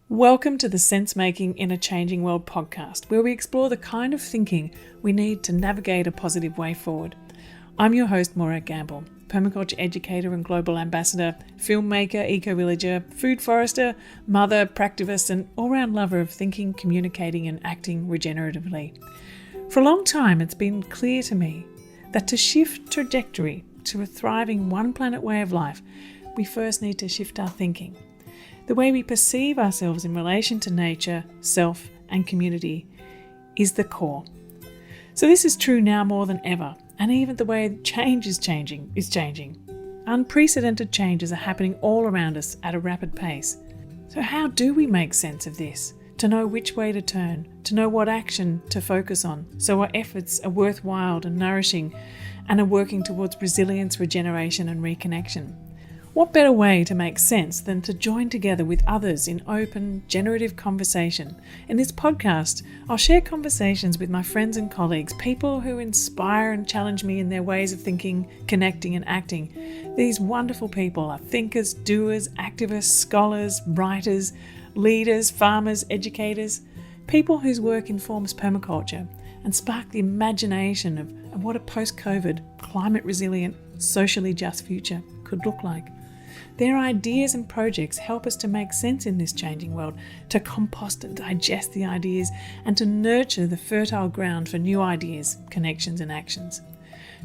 Welcome to the Sense Making in a Changing World podcast, where we explore the kind of thinking we need to navigate a positive way forward. I'm your host, Morag, permaculture educator and global ambassador, filmmaker, eco-villager, food forester, mother, practivist, and all-round lover of thinking, communicating, and acting regeneratively. For a long time, it's been clear to me that to shift trajectory to a thriving one-planet way of life, we first need to shift our thinking. The way we perceive ourselves in relation to nature, self, and community is the core. So this is true now more than ever, and even the way change is changing. Unprecedented changes are happening all around us at a rapid pace. So how do we make sense of this? To know which way to turn, to know what action to focus on, so our efforts are worthwhile and nourishing and are working towards resilience, regeneration, and reconnection. What better way to make sense than to join together with others in open, generative conversation? In this podcast, I'll share conversations with my friends and colleagues, people who inspire and challenge me in their ways of thinking, connecting, and acting. These wonderful people are thinkers, doers, activists, scholars, writers, leaders, farmers, educators, people whose work informs permaculture and spark the imagination of what a post-COVID, climate-resilient, socially just future could look like. Their ideas and projects help us to make sense in this changing world, to compost and digest the ideas, and to nurture the fertile ground for new ideas, connections, and actions.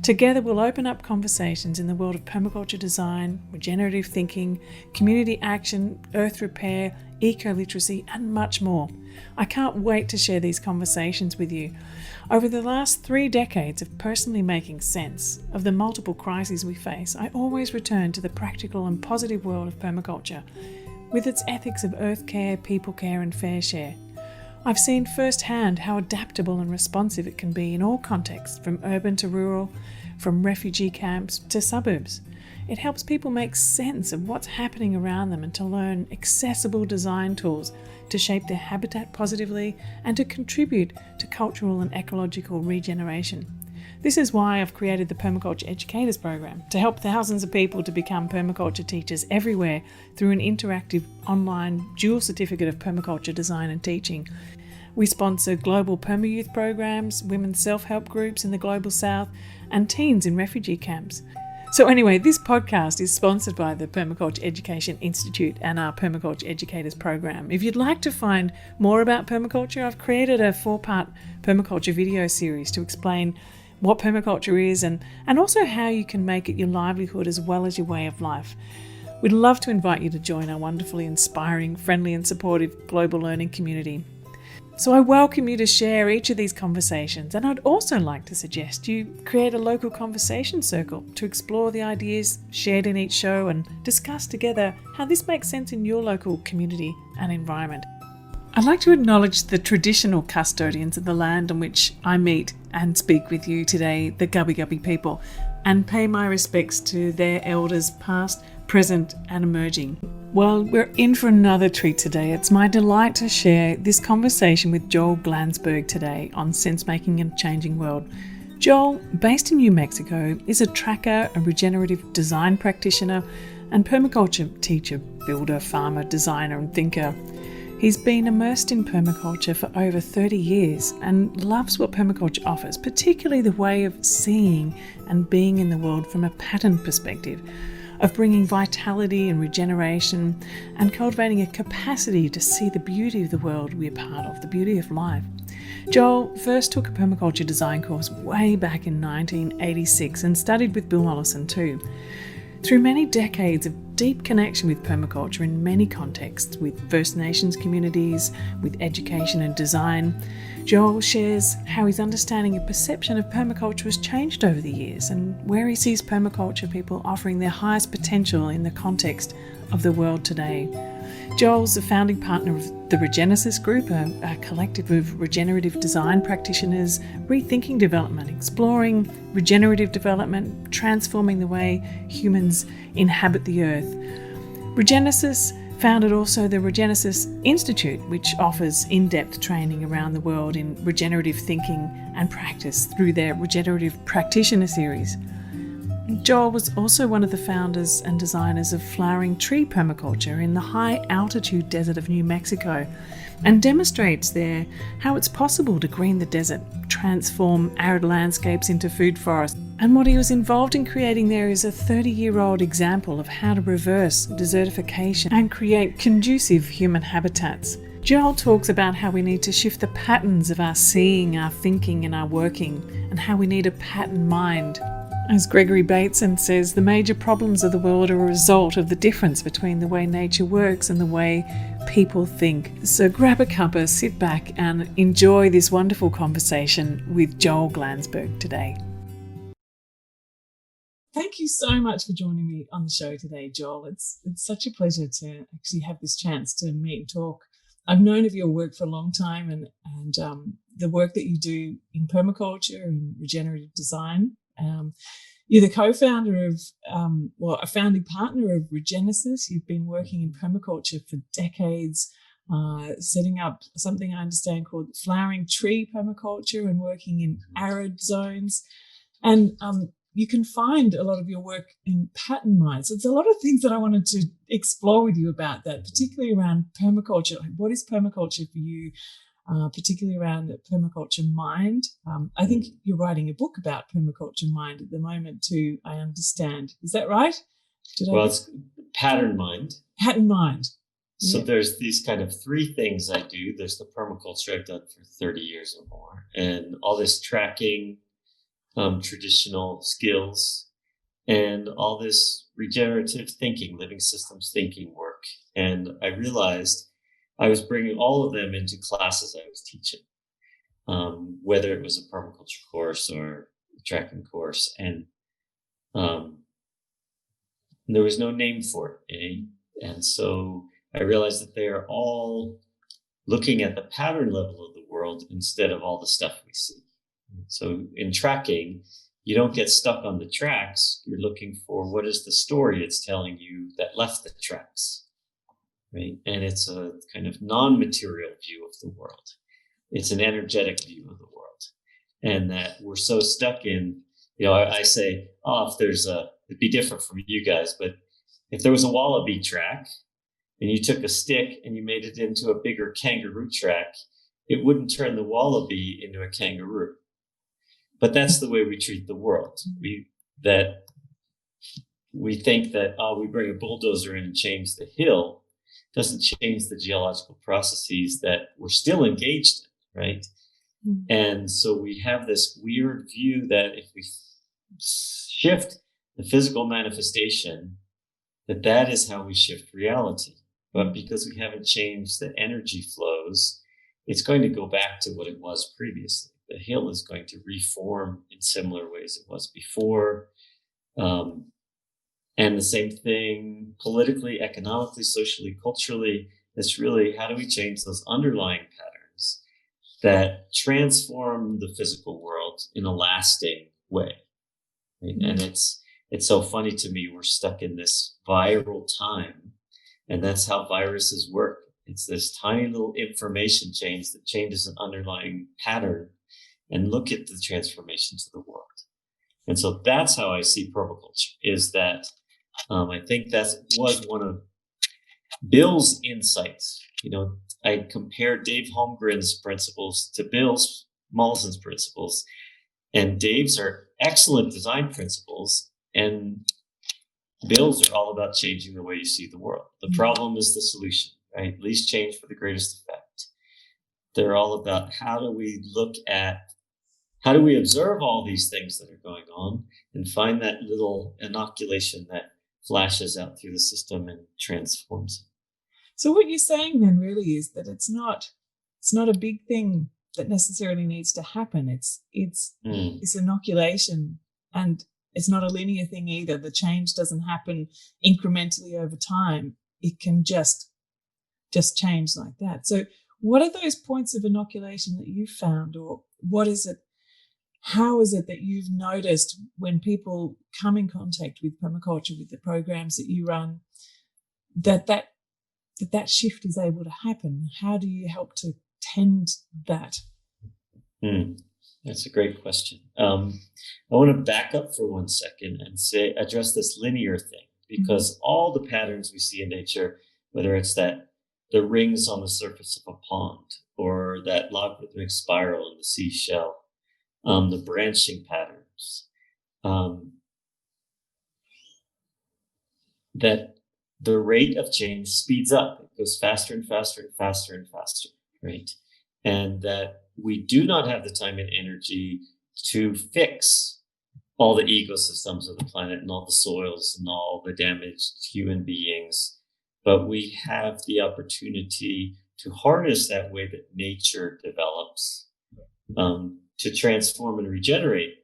Together, we'll open up conversations in the world of permaculture design, regenerative thinking, community action, earth repair, eco-literacy, and much more. I can't wait to share these conversations with you. Over the last 3 decades of personally making sense of the multiple crises we face, I always return to the practical and positive world of permaculture, with its ethics of earth care, people care, and fair share. I've seen firsthand how adaptable and responsive it can be in all contexts, from urban to rural, from refugee camps to suburbs. It helps people make sense of what's happening around them and to learn accessible design tools to shape their habitat positively and to contribute to cultural and ecological regeneration. This is why I've created the Permaculture Educators Program, to help thousands of people to become permaculture teachers everywhere through an interactive online dual certificate of permaculture design and teaching. We sponsor global perma-youth programs, women's self-help groups in the Global South, and teens in refugee camps. So anyway, this podcast is sponsored by the Permaculture Education Institute and our Permaculture Educators Program. If you'd like to find more about permaculture, I've created a 4-part permaculture video series to explain what permaculture is and also how you can make it your livelihood as well as your way of life. We'd love to invite you to join our wonderfully inspiring, friendly and supportive global learning community. So I welcome you to share each of these conversations, and I'd also like to suggest you create a local conversation circle to explore the ideas shared in each show and discuss together how this makes sense in your local community and environment. I'd like to acknowledge the traditional custodians of the land on which I meet and speak with you today, the Gubbi Gubbi people, and pay my respects to their elders past, present and emerging. Well, we're in for another treat today. It's my delight to share this conversation with Joel Glanzberg today on Sense Making in a Changing World. Joel, based in New Mexico, is a tracker, a regenerative design practitioner, and permaculture teacher, builder, farmer, designer, and thinker. He's been immersed in permaculture for over 30 years and loves what permaculture offers, particularly the way of seeing and being in the world from a pattern perspective, of bringing vitality and regeneration and cultivating a capacity to see the beauty of the world we're part of, the beauty of life. Joel first took a permaculture design course way back in 1986 and studied with Bill Mollison too. Through many decades of deep connection with permaculture in many contexts, with First Nations communities, with education and design, Joel shares how his understanding and perception of permaculture has changed over the years and where he sees permaculture people offering their highest potential in the context of the world today. Joel's the founding partner of the Regenesis Group, a collective of regenerative design practitioners rethinking development, exploring regenerative development, transforming the way humans inhabit the earth. Regenesis founded also the Regenesis Institute, which offers in-depth training around the world in regenerative thinking and practice through their Regenerative Practitioner series. Joel was also one of the founders and designers of flowering tree permaculture in the high-altitude desert of New Mexico, and demonstrates there how it's possible to green the desert, transform arid landscapes into food forests. And what he was involved in creating there is a 30-year-old example of how to reverse desertification and create conducive human habitats. Joel talks about how we need to shift the patterns of our seeing, our thinking and our working, and how we need a pattern mind. As Gregory Bateson says, the major problems of the world are a result of the difference between the way nature works and the way people think. So grab a cuppa, sit back and enjoy this wonderful conversation with Joel Glanzberg today. Thank you so much for joining me on the show today, Joel. It's such a pleasure to actually have this chance to meet and talk. I've known of your work for a long time and the work that you do in permaculture and regenerative design. You're the co-founder of, a founding partner of Regeneration. You've been working in permaculture for decades, setting up something I understand called flowering tree permaculture and working in arid zones. And you can find a lot of your work in pattern minds. So there's a lot of things that I wanted to explore with you about that, particularly around permaculture. What is permaculture for you? Particularly around the permaculture mind. I think you're writing a book about permaculture mind at the moment too, I understand. Is that right? It's pattern mind. Pattern mind. So there's these kind of three things I do. There's the permaculture I've done for 30 years or more, and all this tracking, traditional skills, and all this regenerative thinking, living systems thinking work. And I realized I was bringing all of them into classes I was teaching, whether it was a permaculture course or a tracking course. And there was no name for it. And so I realized that they are all looking at the pattern level of the world instead of all the stuff we see. So in tracking, you don't get stuck on the tracks. You're looking for what is the story it's telling you that left the tracks. Right? And it's a kind of non-material view of the world. It's an energetic view of the world. And that we're so stuck in, I say, it'd be different from you guys, but if there was a wallaby track and you took a stick and you made it into a bigger kangaroo track, it wouldn't turn the wallaby into a kangaroo. But that's the way we treat the world. We think that, we bring a bulldozer in and change the hill. Doesn't change the geological processes that we're still engaged in, right? Mm-hmm. And so we have this weird view that if we shift the physical manifestation, that is how we shift reality. But because we haven't changed the energy flows, it's going to go back to what it was previously. The hill is going to reform in similar ways it was before. And the same thing politically, economically, socially, culturally. It's really how do we change those underlying patterns that transform the physical world in a lasting way. Right? Mm-hmm. And it's so funny to me. We're stuck in this viral time, and that's how viruses work. It's this tiny little information change that changes an underlying pattern, and look at the transformations of the world. And so that's how I see permaculture, is that I think that was one of Bill's insights. I compared Dave Holmgren's principles to Bill Mollison's principles, and Dave's are excellent design principles, and Bill's are all about changing the way you see the world. The problem is the solution, right? Least change for the greatest effect. They're all about how do we observe all these things that are going on and find that little inoculation that flashes out through the system and transforms it. So what you're saying then really is that it's not a big thing that necessarily needs to happen. It's inoculation, and it's not a linear thing either. The change doesn't happen incrementally over time. It can just change like that. So what are those points of inoculation that you found, or what is it? How is it that you've noticed when people come in contact with permaculture, with the programs that you run, that shift is able to happen? How do you help to tend that? That's a great question. I want to back up for 1 second and address this linear thing, because all the patterns we see in nature, whether it's the rings on the surface of a pond or that logarithmic spiral in the seashell, the branching patterns, um, that the rate of change speeds up. It goes faster and faster and faster and faster, right? And that we do not have the time and energy to fix all the ecosystems of the planet and all the soils and all the damaged human beings. But we have the opportunity to harness that way that nature develops, to transform and regenerate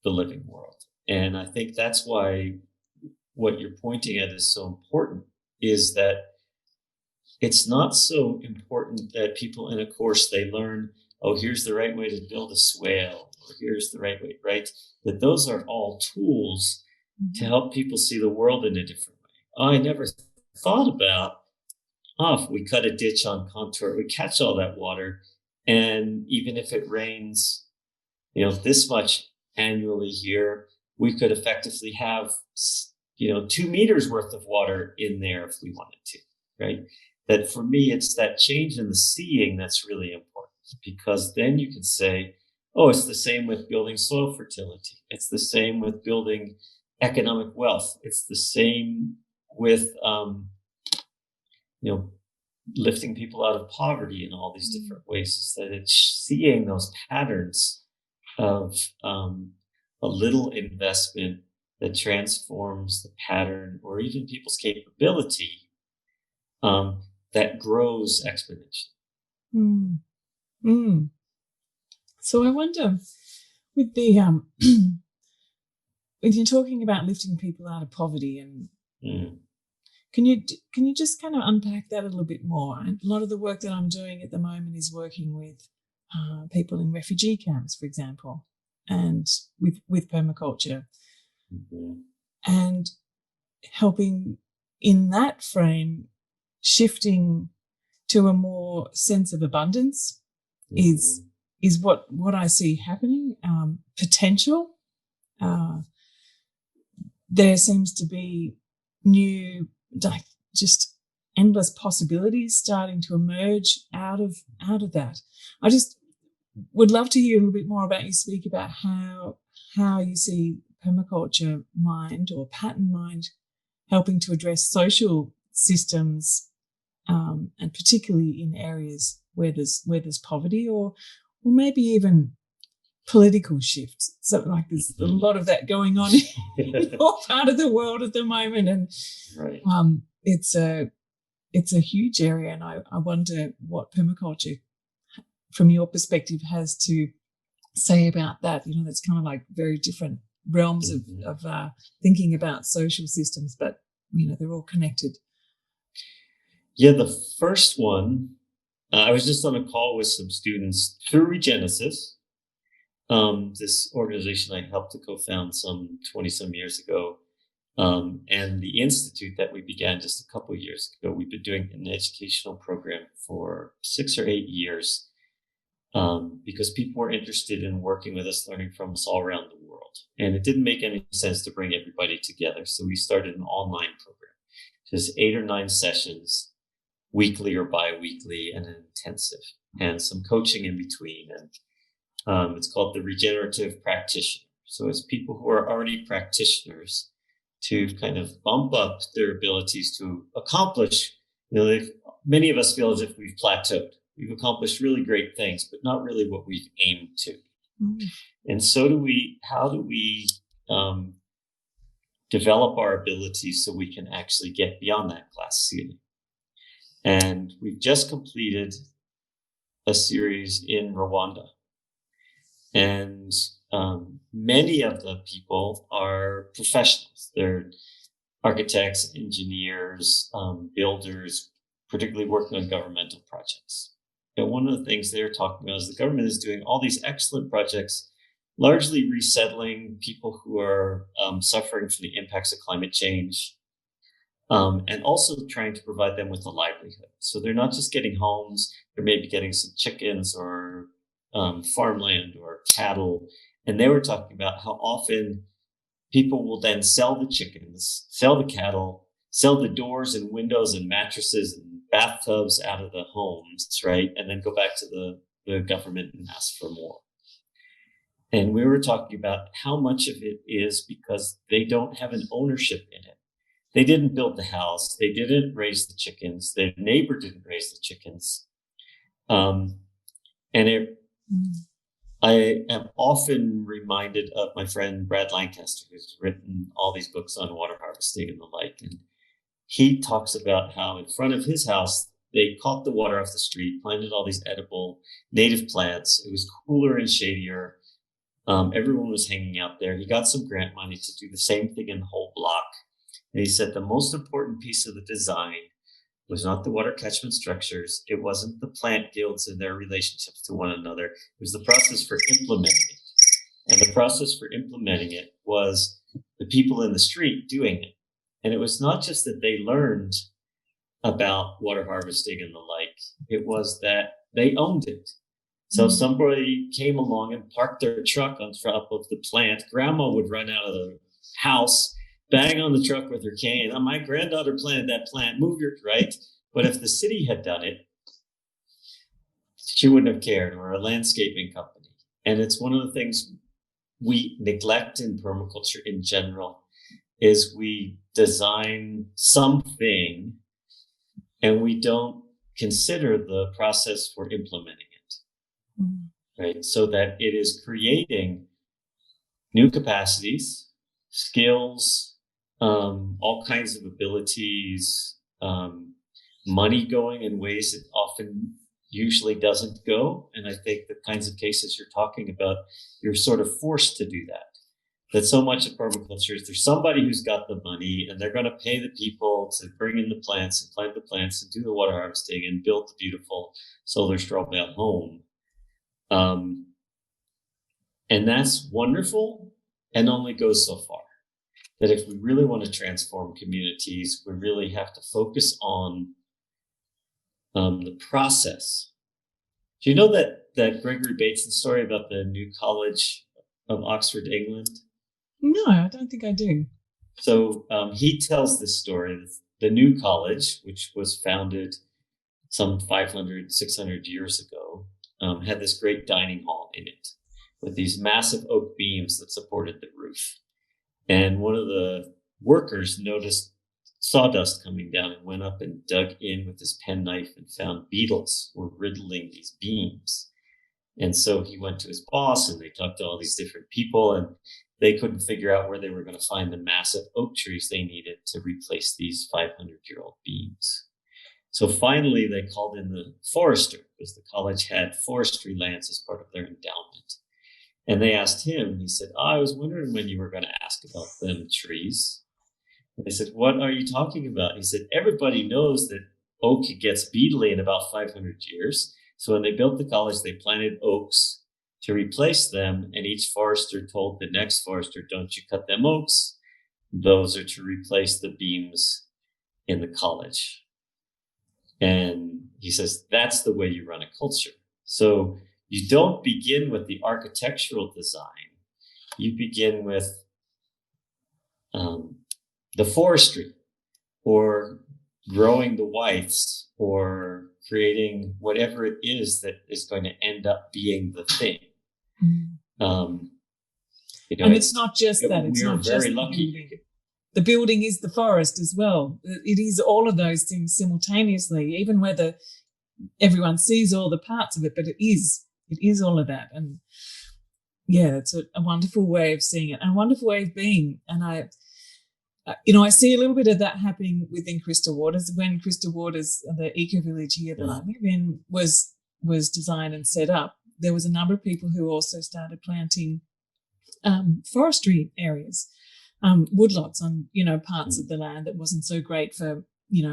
the living world. And I think that's why what you're pointing at is so important, is that it's not so important that people in a course, they learn, oh, here's the right way to build a swale, or here's the right way, right? That those are all tools to help people see the world in a different way. Oh, I never thought about, if we cut a ditch on contour, we catch all that water. And even if it rains, this much annually here, we could effectively have 2 meters worth of water in there if we wanted to, right? That for me, it's that change in the seeing that's really important, because then you can say, oh, it's the same with building soil fertility. It's the same with building economic wealth. It's the same with, lifting people out of poverty in all these different ways. Is that it's seeing those patterns of a little investment that transforms the pattern or even people's capability, that grows exponentially. Mm. Mm. So I wonder, with the when you're talking about lifting people out of poverty, and can you just kind of unpack that a little bit more? And a lot of the work that I'm doing at the moment is working with people in refugee camps, for example, and with permaculture, and helping in that frame, shifting to a more sense of abundance is what I see happening. Potential. There seems to be new, just endless possibilities starting to emerge out of that. I just would love to hear a little bit more about you speak about how you see permaculture mind or pattern mind helping to address social systems, and particularly in areas where there's poverty, or maybe even political shifts. So like there's a lot of that going on in your part of the world at the moment, and right. It's a huge area, and I wonder what permaculture, from your perspective, has to say about that. That's kind of like very different realms of thinking about social systems, but they're all connected. Yeah, the first one, I was just on a call with some students through Regenesis, this organization I helped to co-found some 20 some years ago, and the institute that we began just a couple of years ago. We've been doing an educational program for 6 or 8 years, because people were interested in working with us, learning from us all around the world. And it didn't make any sense to bring everybody together. So we started an online program, just 8 or 9 sessions, weekly or bi-weekly, and an intensive, and some coaching in between. And it's called the regenerative practitioner. So it's people who are already practitioners to kind of bump up their abilities to accomplish. Many of us feel as if we've plateaued. We've accomplished really great things, but not really what we've aimed to. And so how do we develop our abilities so we can actually get beyond that glass ceiling? And we've just completed a series in Rwanda. And many of the people are professionals. They're architects, engineers, builders, particularly working on governmental projects. And one of the things they're talking about is the government is doing all these excellent projects, largely resettling people who are suffering from the impacts of climate change, and also trying to provide them with a livelihood. So they're not just getting homes, they're maybe getting some chickens or farmland or cattle. And they were talking about how often people will then sell the chickens, sell the cattle, sell the doors and windows and mattresses and bathtubs out of the homes, right? And then go back to the government and ask for more. And we were talking about how much of it is because they don't have an ownership in it. They didn't build the house. They didn't raise the chickens. Their neighbor didn't raise the chickens. I am often reminded of my friend Brad Lancaster, who's written all these books on water harvesting and the like. And he talks about how in front of his house, they caught the water off the street, planted all these edible native plants. It was cooler and shadier. Everyone was hanging out there. He got some grant money to do the same thing in the whole block. And he said the most important piece of the design was not the water catchment structures. It wasn't the plant guilds and their relationships to one another. It was the process for implementing it. And the process for implementing it was the people in the street doing it. And it was not just that they learned about water harvesting and the like. It was that they owned it. So if somebody came along and parked their truck on top of the plant, grandma would run out of the house, bang on the truck with her cane. Oh, my granddaughter planted that plant, move your right. But if the city had done it, she wouldn't have cared, or a landscaping company. And it's one of the things we neglect in permaculture in general is we design something and we don't consider the process for implementing it, right? So that it is creating new capacities, skills, all kinds of abilities, money going in ways it often usually doesn't go. And I think the kinds of cases you're talking about, you're sort of forced to do that. That so much of permaculture is there's somebody who's got the money and they're going to pay the people to bring in the plants and plant the plants and do the water harvesting and build the beautiful solar straw bale home. And that's wonderful and only goes so far. That if we really want to transform communities, we really have to focus on the process. Do you know that Gregory Bateson story about the New College of Oxford, England? No, I don't think I do. So he tells this story. The New College, which was founded some 500, 600 years ago, had this great dining hall in it with these massive oak beams that supported the roof. And one of the workers noticed sawdust coming down and went up and dug in with his penknife and found beetles were riddling these beams. And so he went to his boss and they talked to all these different people and they couldn't figure out where they were going to find the massive oak trees they needed to replace these 500-year-old beams. So finally, they called in the forester because the college had forestry lands as part of their endowment. And they asked him, he said, I was wondering when you were going to ask about them trees. And they said, what are you talking about? He said, everybody knows that oak gets beetly in about 500 years. So when they built the college, they planted oaks to replace them. And each forester told the next forester, don't you cut them oaks. Those are to replace the beams in the college. And he says, that's the way you run a culture. So you don't begin with the architectural design. You begin with the forestry or growing the withes or creating whatever it is that is going to end up being the thing. And it's not just that. It's not just the building. The building is the forest as well. It is all of those things simultaneously, even whether everyone sees all the parts of it, but it is all of that. And yeah, it's a wonderful way of seeing it and a wonderful way of being. And I see a little bit of that happening within Crystal Waters. When Crystal Waters, the eco-village here that I live in, was designed and set up, there was a number of people who also started planting forestry areas, woodlots on, parts of the land that wasn't so great for,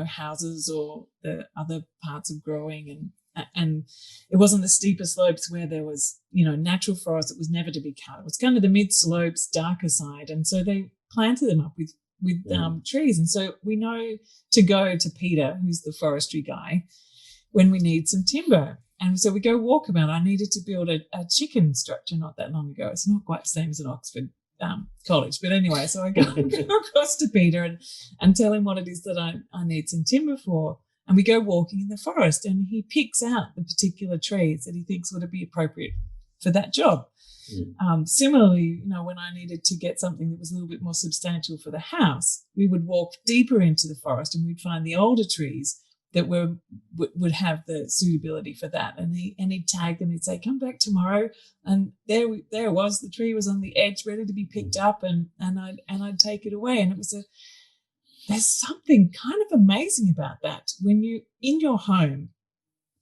houses or the other parts of growing. And it wasn't the steeper slopes where there was, natural forest that was never to be cut. It was kind of the mid slopes, darker side. And so they planted them up with trees. And so we know to go to Peter, who's the forestry guy, when we need some timber. so we go walk about. I needed to build a chicken structure not that long ago. It's not quite the same as an Oxford college, but anyway, so I go across to Peter and tell him what it is that I need some timber for. And we go walking in the forest, and he picks out the particular trees that he thinks would be appropriate for that job. Similarly, when I needed to get something that was a little bit more substantial for the house, we would walk deeper into the forest and we'd find the older trees that would have the suitability for that. And he'd tag them. He'd say, "Come back tomorrow." And there it was. The tree was on the edge, ready to be picked up, and I'd take it away. And it was there's something kind of amazing about that when you in your home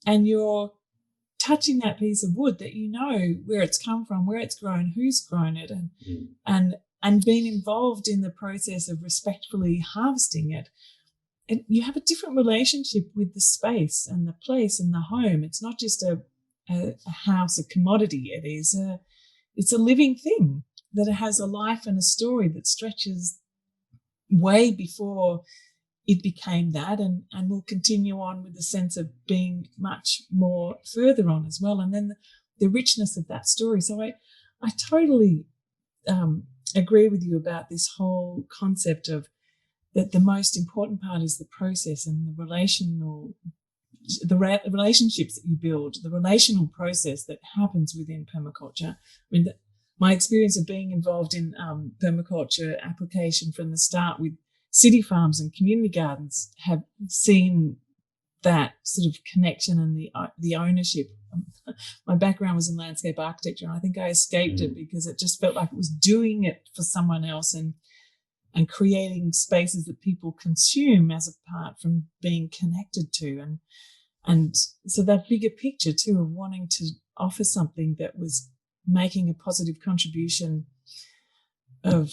and you're touching that piece of wood that you know where it's come from, where it's grown, who's grown it, and being involved in the process of respectfully harvesting it. And you have a different relationship with the space and the place and the home. It's not just a house, a commodity. It's a living thing that has a life and a story that stretches way before it became that, and will continue on with the sense of being much more further on as well. And then the richness of that story. So I totally agree with you about this whole concept of that the most important part is the process and the relationships that you build, the relational process that happens within permaculture. I mean, my experience of being involved in permaculture application from the start with city farms and community gardens have seen that sort of connection and the ownership. My background was in landscape architecture, and I think I escaped it because it just felt like it was doing it for someone else and creating spaces that people consume as apart from being connected to. And so that bigger picture too of wanting to offer something that was making a positive contribution of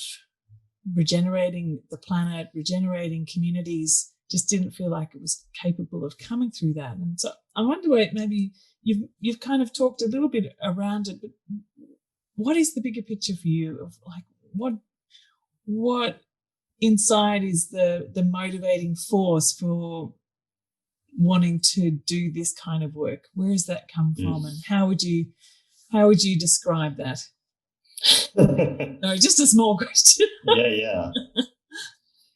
regenerating the planet, regenerating communities, just didn't feel like it was capable of coming through that. And so I wonder, maybe you've kind of talked a little bit around it, but what is the bigger picture for you of like what inside is the motivating force for wanting to do this kind of work? Where has that come from, and how would you describe that? No, just a small question. Yeah.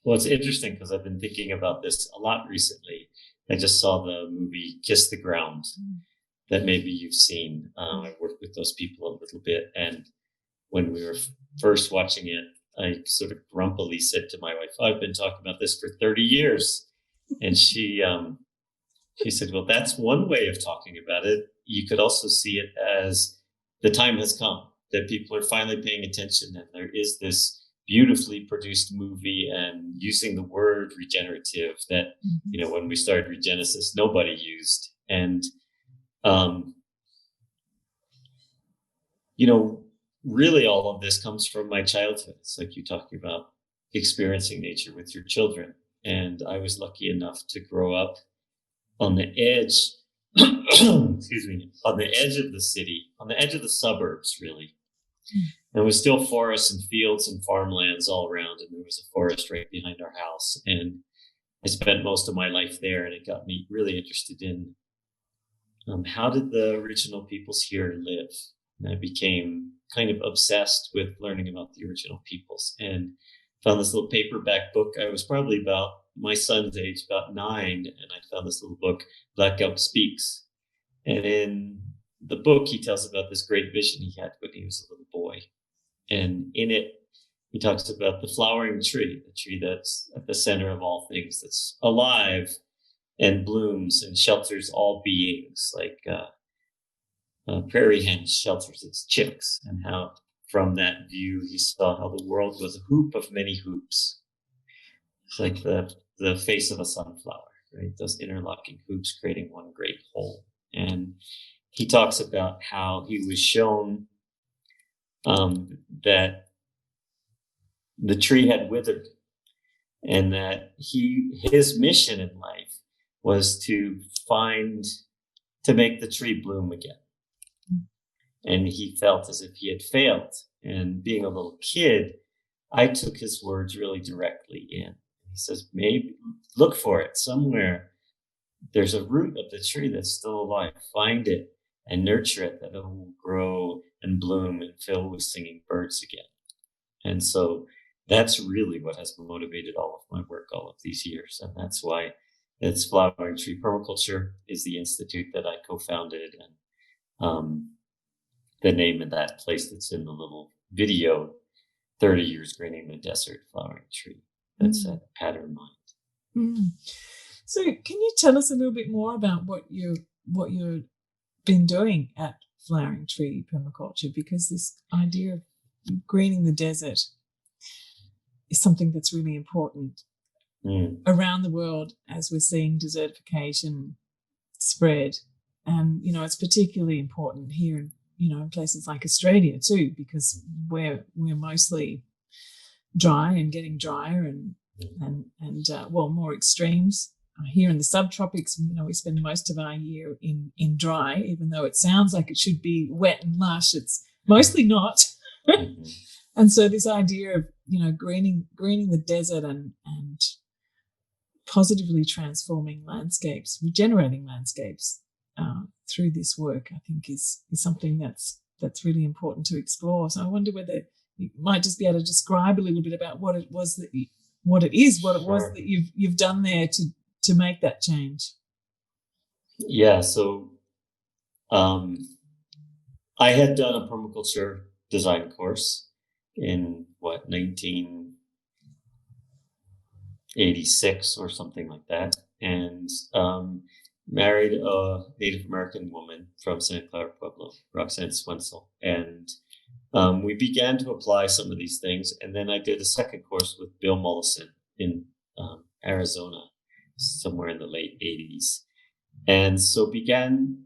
Well, it's interesting because I've been thinking about this a lot recently. I just saw the movie Kiss the Ground that maybe you've seen. I worked with those people a little bit, and when we were first watching it, I sort of grumpily said to my wife, "I've been talking about this for 30 years." And she said, "Well, that's one way of talking about it. You could also see it as the time has come, that people are finally paying attention, and there is this beautifully produced movie and using the word regenerative that, when we started Regenesis, nobody used. And, really all of this comes from my childhood. It's like you talking about experiencing nature with your children. And I was lucky enough to grow up on the edge, excuse me, on the edge of the city, on the edge of the suburbs, really. And it was still forests and fields and farmlands all around. And there was a forest right behind our house. And I spent most of my life there, and it got me really interested in how did the original peoples here live? And I became kind of obsessed with learning about the original peoples, and found this little paperback book. I was probably about my son's age, about 9, and I found this little book, Black Elk Speaks. And in the book, he tells about this great vision he had when he was a little boy. And in it, he talks about the flowering tree, the tree that's at the center of all things, that's alive and blooms and shelters all beings, like prairie hen shelters its chicks, and how from that view he saw how the world was a hoop of many hoops. It's like the face of a sunflower, right? Those interlocking hoops creating one great whole. And he talks about how he was shown that the tree had withered, and that his mission in life was to make the tree bloom again. And he felt as if he had failed. And being a little kid, I took his words really directly in. He says, maybe look for it somewhere. there's a root of the tree that's still alive. Find it and nurture it, that it will grow and bloom and fill with singing birds again. And so that's really what has motivated all of my work all of these years. And that's why it's Flowering Tree Permaculture is the institute that I co-founded. And the name of that place that's in the little video, 30 years greening the desert, flowering tree. That's a pattern mind. So can you tell us a little bit more about what you've been doing at Flowering Tree Permaculture? Because this idea of greening the desert is something that's really important around the world as we're seeing desertification spread. And, it's particularly important here in places like Australia too, because we're mostly dry and getting drier and more extremes. Here in the subtropics, we spend most of our year in dry, even though it sounds like it should be wet and lush. It's mostly not. And so this idea of, greening the desert and positively transforming landscapes, regenerating landscapes through this work, I think is something that's really important to explore. So I wonder whether you might just be able to describe a little bit about what it was that you've done there to make that change. Yeah. So I had done a permaculture design course in 1986 or something like that, and married a Native American woman from Santa Clara Pueblo, Roxanne Swensel, and we began to apply some of these things. And then I did a second course with Bill Mollison in Arizona, somewhere in the late 80s. And so began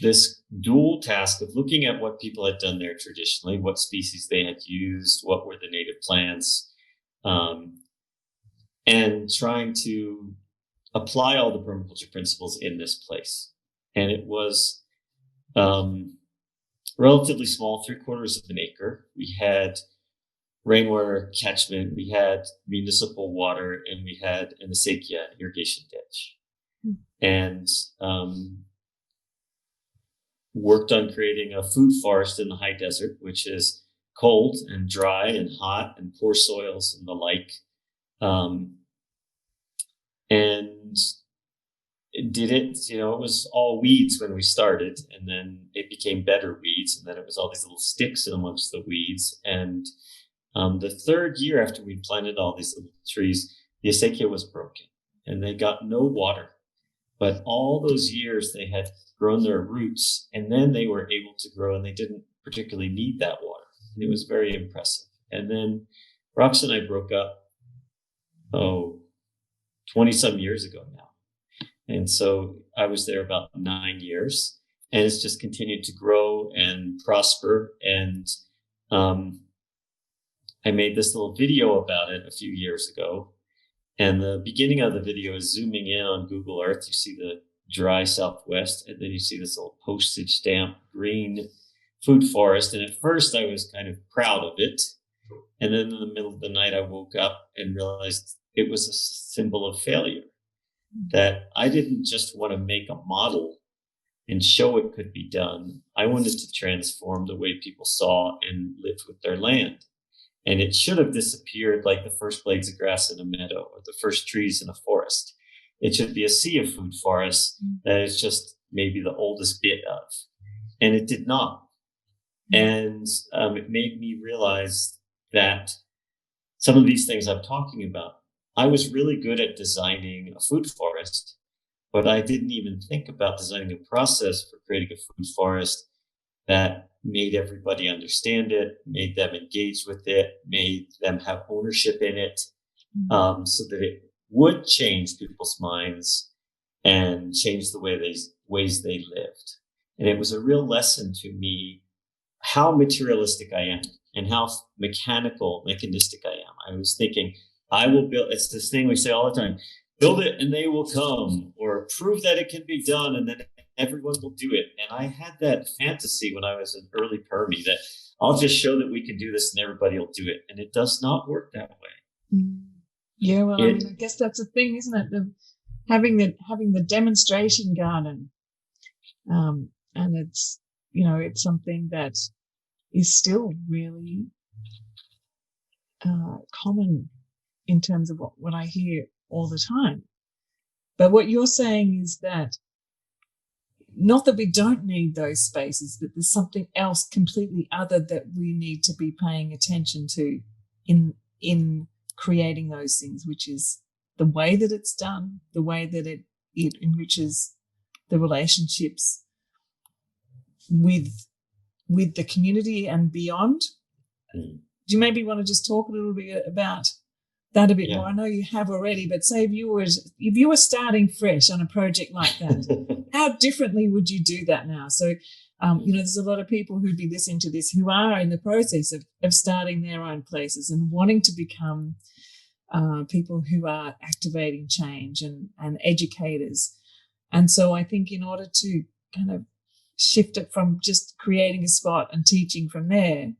this dual task of looking at what people had done there traditionally, what species they had used, what were the native plants, and trying to apply all the permaculture principles in this place. And it was relatively small, 3/4 of an acre. We had rainwater catchment, we had municipal water, and we had an acequia irrigation ditch. And worked on creating a food forest in the high desert, which is cold and dry and hot and poor soils and the like. And it did it, it was all weeds when we started, and then it became better weeds, and then it was all these little sticks amongst the weeds. And the third year after we planted all these little trees, the acequia was broken and they got no water. But all those years they had grown their roots, and then they were able to grow, and they didn't particularly need that water. And it was very impressive. And then Rox and I broke up, 20-some years ago now. And so I was there about 9 years, and it's just continued to grow and prosper. And I made this little video about it a few years ago. And the beginning of the video is zooming in on Google Earth. You see the dry Southwest, and then you see this little postage stamp green food forest. And at first I was kind of proud of it. And then in the middle of the night, I woke up and realized it was a symbol of failure, that I didn't just want to make a model and show it could be done. I wanted to transform the way people saw and lived with their land. And it should have disappeared like the first blades of grass in a meadow or the first trees in a forest. It should be a sea of food forests that is just maybe the oldest bit of. And it did not. And it made me realize that some of these things I'm talking about, I was really good at designing a food forest, but I didn't even think about designing a process for creating a food forest that made everybody understand it, made them engage with it, made them have ownership in it, so that it would change people's minds and change the ways they lived. And it was a real lesson to me how materialistic I am and how mechanistic I am. I was thinking, I will build, it's this thing we say all the time, build it and they will come, or prove that it can be done and then everyone will do it. And I had that fantasy when I was an early permie that I'll just show that we can do this and everybody will do it. And it does not work that way. Yeah, well, I guess that's a thing, isn't it? having the demonstration garden, and it's it's something that is still really common in terms of what I hear all the time. But what you're saying is that not that we don't need those spaces, but there's something else completely other that we need to be paying attention to in creating those things, which is the way that it's done, the way that it enriches the relationships with the community and beyond. Do you maybe want to just talk a little bit about that a bit more? I know you have already, but say if you were starting fresh on a project like that, how differently would you do that now? So, there's a lot of people who'd be listening to this who are in the process of starting their own places and wanting to become people who are activating change and educators. And so I think in order to kind of shift it from just creating a spot and teaching from there,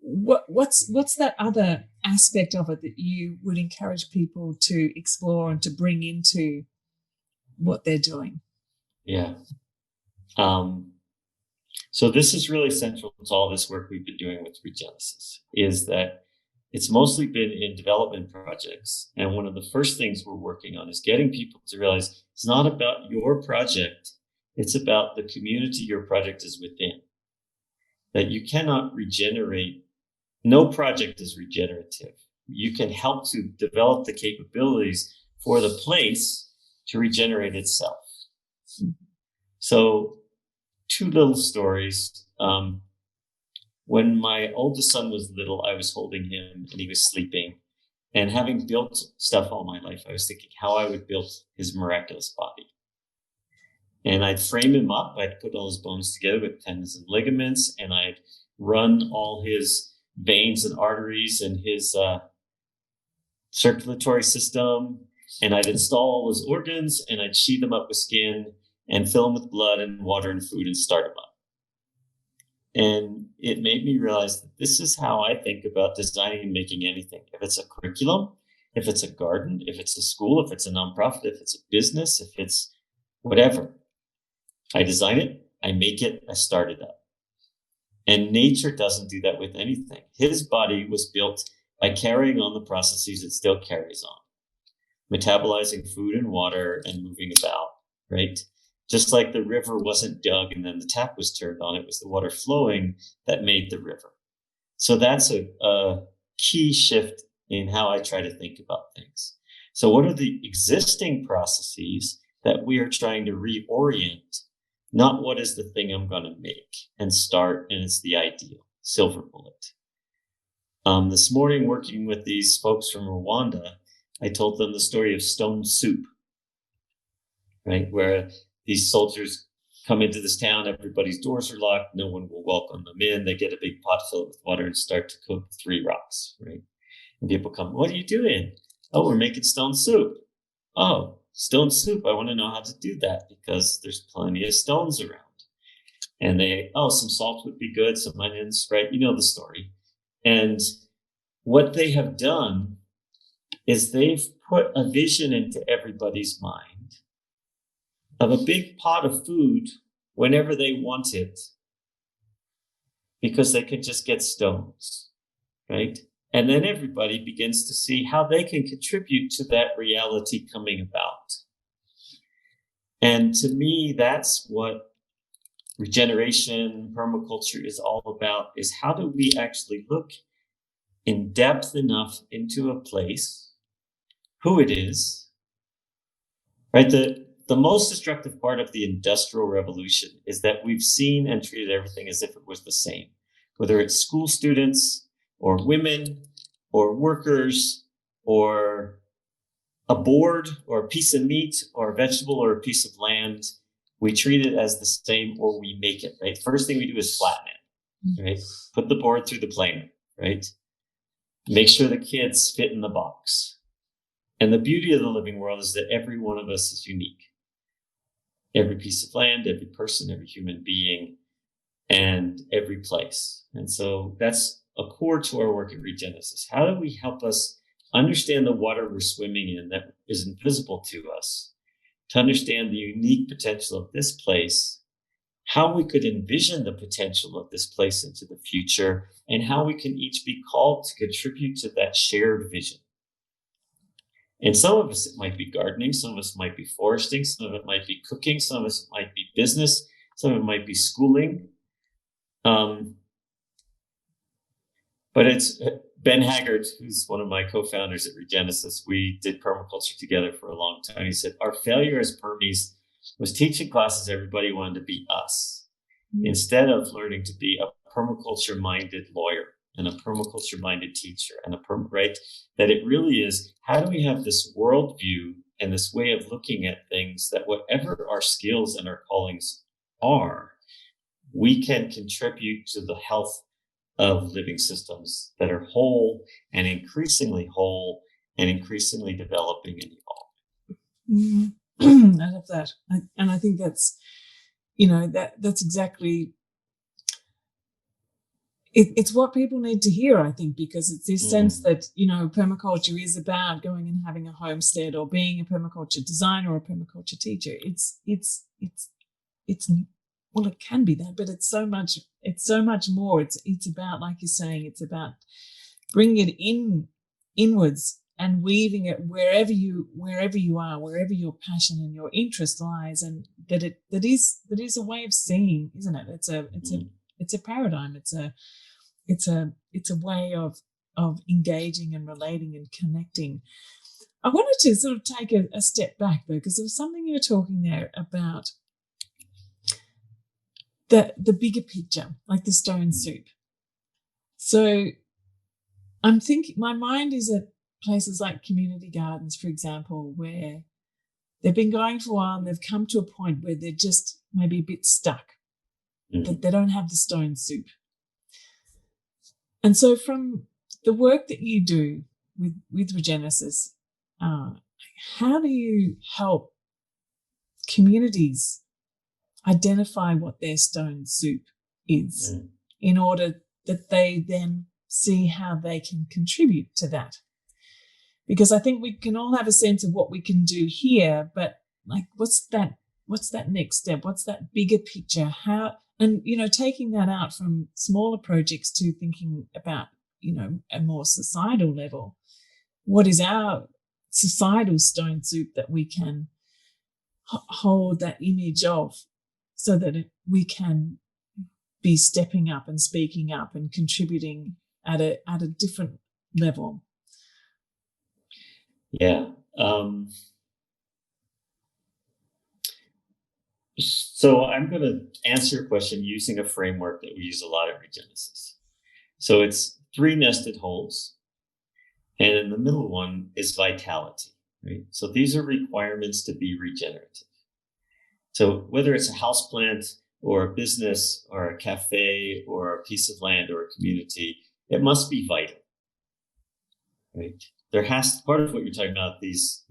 what's that other aspect of it that you would encourage people to explore and to bring into what they're doing? So this is really central to all this work we've been doing with Regenesis, is that it's mostly been in development projects. And one of the first things we're working on is getting people to realize it's not about your project. It's about the community your project is within. That you cannot regenerate. No project is regenerative. You can help to develop the capabilities for the place to regenerate itself. So 2 little stories. When my oldest son was little, I was holding him and he was sleeping. And having built stuff all my life, I was thinking how I would build his miraculous body. And I'd frame him up. I'd put all his bones together with tendons and ligaments, and I'd run all his veins and arteries and his circulatory system, and I'd install all his organs, and I'd sheathe them up with skin and fill them with blood and water and food and start them up. And it made me realize that this is how I think about designing and making anything. If it's a curriculum, if it's a garden, if it's a school, if it's a nonprofit, if it's a business, if it's whatever, I design it, I make it, I start it up. And nature doesn't do that with anything. His body was built by carrying on the processes it still carries on, metabolizing food and water and moving about, right? Just like the river wasn't dug and then the tap was turned on, it was the water flowing that made the river. So that's a key shift in how I try to think about things. So what are the existing processes that we are trying to reorient? Not what is the thing I'm going to make and start, and it's the ideal, silver bullet. This morning, working with these folks from Rwanda, I told them the story of stone soup, right? Where these soldiers come into this town, everybody's doors are locked, no one will welcome them in. They get a big pot filled with water and start to cook 3 rocks, right? And people come, what are you doing? Oh, we're making stone soup. Oh, stone soup. I want to know how to do that because there's plenty of stones around. And some salt would be good, some onions, right? You know the story. And what they have done is they've put a vision into everybody's mind of a big pot of food whenever they want it because they can just get stones, right? And then everybody begins to see how they can contribute to that reality coming about. And to me, that's what regeneration, permaculture is all about, is how do we actually look in depth enough into a place, who it is, right? The most destructive part of the Industrial Revolution is that we've seen and treated everything as if it was the same, whether it's school students or women or workers or a board or a piece of meat or a vegetable or a piece of land. We treat it as the same or we make it, right? First thing we do is flatten it, right? Put the board through the planer, right? Make sure the kids fit in the box. And the beauty of the living world is that every one of us is unique. Every piece of land, every person, every human being, and every place. And so that's a core to our work at Regenesis. How do we help us understand the water we're swimming in that is invisible to us to understand the unique potential of this place, how we could envision the potential of this place into the future, and how we can each be called to contribute to that shared vision. And some of us, it might be gardening, some of us might be foresting, some of it might be cooking, some of us might be business, some of it might be schooling. But it's Ben Haggard, who's one of my co-founders at Regenesis. We did permaculture together for a long time. He said, our failure as permies was teaching classes everybody wanted to be us, instead of learning to be a permaculture-minded lawyer and a permaculture-minded teacher and right? That it really is, how do we have this worldview and this way of looking at things that whatever our skills and our callings are, we can contribute to the health of living systems that are whole and increasingly developing and evolving. I love that. And I think that's, that's exactly, it's what people need to hear, I think, because it's this sense that, permaculture is about going and having a homestead or being a permaculture designer or a permaculture teacher. It's well, it can be that, but it's so much more. It's about, like you're saying, it's about bringing it inwards and weaving it wherever you are, wherever your passion and your interest lies, and that is a way of seeing, isn't it? It's a paradigm. It's a way of engaging and relating and connecting. I wanted to sort of take a step back though, because there was something you were talking there about the bigger picture, like the stone soup. So I'm thinking, my mind is at places like community gardens, for example, where they've been going for a while and they've come to a point where they're just maybe a bit stuck, that they don't have the stone soup. And so from the work that you do with Regenesis, how do you help communities identify what their stone soup is in order that they then see how they can contribute to that? Because I think we can all have a sense of what we can do here, but like, what's that next step? What's that bigger picture? How, and, taking that out from smaller projects to thinking about, a more societal level, what is our societal stone soup that we can hold that image of, so that we can be stepping up and speaking up and contributing at a different level? Yeah. So I'm going to answer your question using a framework that we use a lot at Regenesis. So it's 3 nested holes, and in the middle one is vitality, right? So these are requirements to be regenerative. So whether it's a houseplant or a business or a cafe or a piece of land or a community, it must be vital, right? There has to, part of what you're talking about, these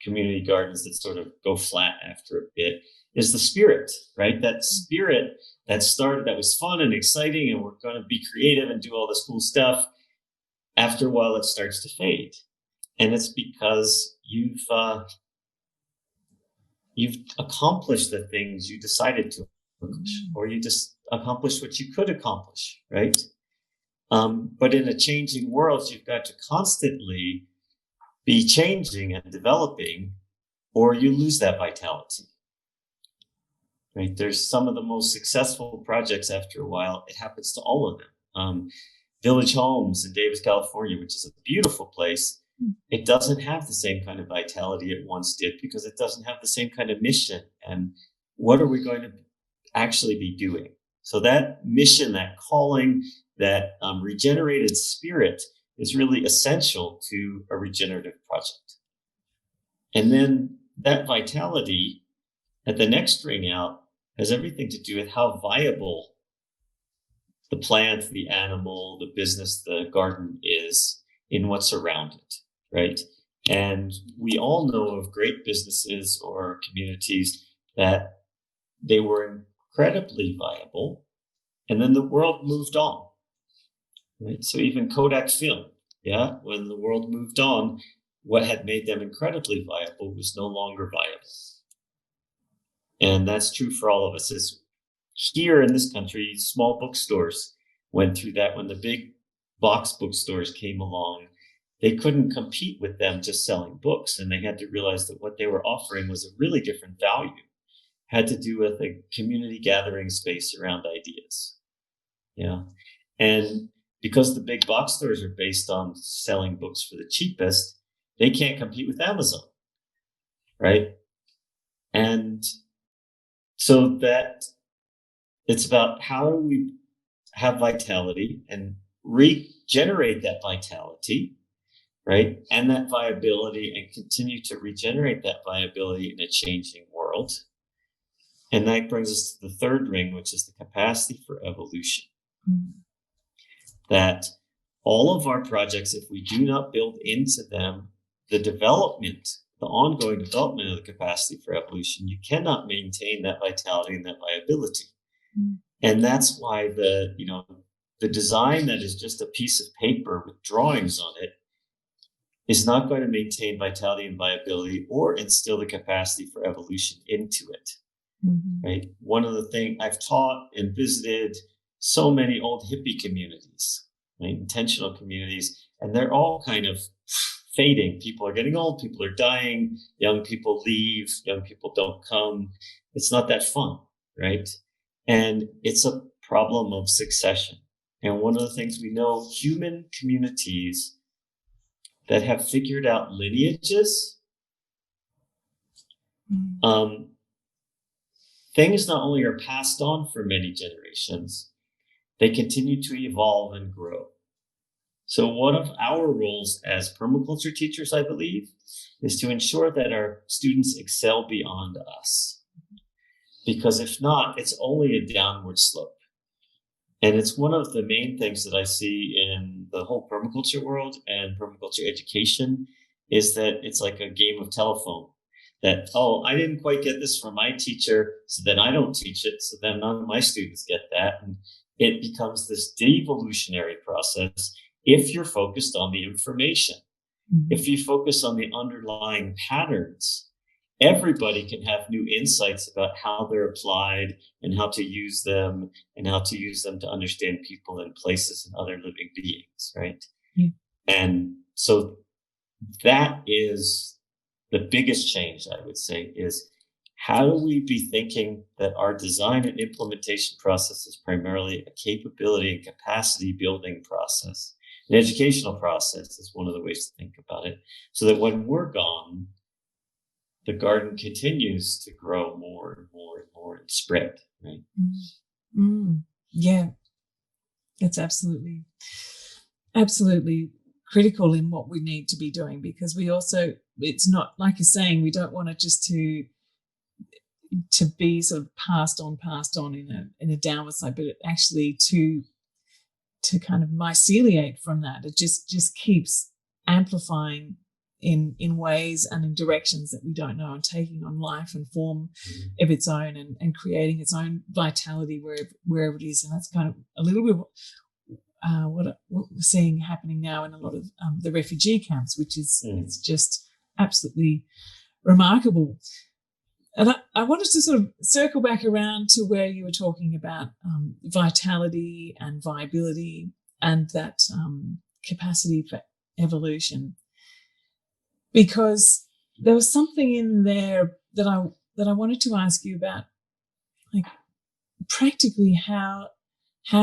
community gardens that sort of go flat after a bit, is the spirit, right? That spirit that started, that was fun and exciting, and we're going to be creative and do all this cool stuff. After a while, it starts to fade. And it's because you've accomplished the things you decided to accomplish, or you just accomplished what you could accomplish, right? But in a changing world, you've got to constantly be changing and developing, or you lose that vitality, right? There's some of the most successful projects after a while. It happens to all of them. Village Homes in Davis, California, which is a beautiful place. It doesn't have the same kind of vitality it once did, because it doesn't have the same kind of mission. And what are we going to actually be doing? So that mission, that calling, that regenerated spirit is really essential to a regenerative project. And then that vitality at the next ring out has everything to do with how viable the plant, the animal, the business, the garden is in what's around it, right? And we all know of great businesses or communities that they were incredibly viable, and then the world moved on, right? So even Kodak Film, when the world moved on, what had made them incredibly viable was no longer viable. And that's true for all of us. Here in this country, small bookstores went through that when the big box bookstores came along. They couldn't compete with them just selling books, and they had to realize that what they were offering was a really different value. Had to do with a community gathering space around ideas. Yeah. And because the big box stores are based on selling books for the cheapest, they can't compete with Amazon. Right. And so that it's about how do we have vitality and regenerate that vitality, right? And that viability, and continue to regenerate that viability in a changing world. And that brings us to the third ring, which is the capacity for evolution. Mm-hmm. That all of our projects, if we do not build into them the development, the ongoing development of the capacity for evolution, you cannot maintain that vitality and that viability. Mm-hmm. And that's why the design that is just a piece of paper with drawings on it is not going to maintain vitality and viability or instill the capacity for evolution into it. Mm-hmm. Right. One of the things I've taught and visited so many old hippie communities, right? Intentional communities, and they're all kind of fading. People are getting old, people are dying, young people leave, young people don't come. It's not that fun, right? And it's a problem of succession. And one of the things we know, human communities that have figured out lineages, things not only are passed on for many generations, they continue to evolve and grow. So one of our roles as permaculture teachers, I believe, is to ensure that our students excel beyond us. Because if not, it's only a downward slope. And it's one of the main things that I see in the whole permaculture world and permaculture education is that it's like a game of telephone. That, I didn't quite get this from my teacher, so then I don't teach it, so then none of my students get that. And it becomes this devolutionary process if you're focused on the information. Mm-hmm. If you focus on the underlying patterns, everybody can have new insights about how they're applied and how to use them to understand people and places and other living beings, right? Yeah. And so that is the biggest change, I would say, is how do we be thinking that our design and implementation process is primarily a capability and capacity building process. An educational process is one of the ways to think about it, so that when we're gone, the garden continues to grow more and more and more and spread, right? Yeah, that's absolutely critical in what we need to be doing, because we also, it's not like you're saying, we don't want it just to be sort of passed on in a downward slope, but actually to kind of myceliate from that. It just keeps amplifying in ways and in directions that we don't know, and taking on life and form of its own, and creating its own vitality wherever it is. And that's kind of a little bit what we're seeing happening now in a lot of the refugee camps, which is it's just absolutely remarkable. And I wanted to sort of circle back around to where you were talking about vitality and viability and that capacity for evolution, because there was something in there that I wanted to ask you about, like practically how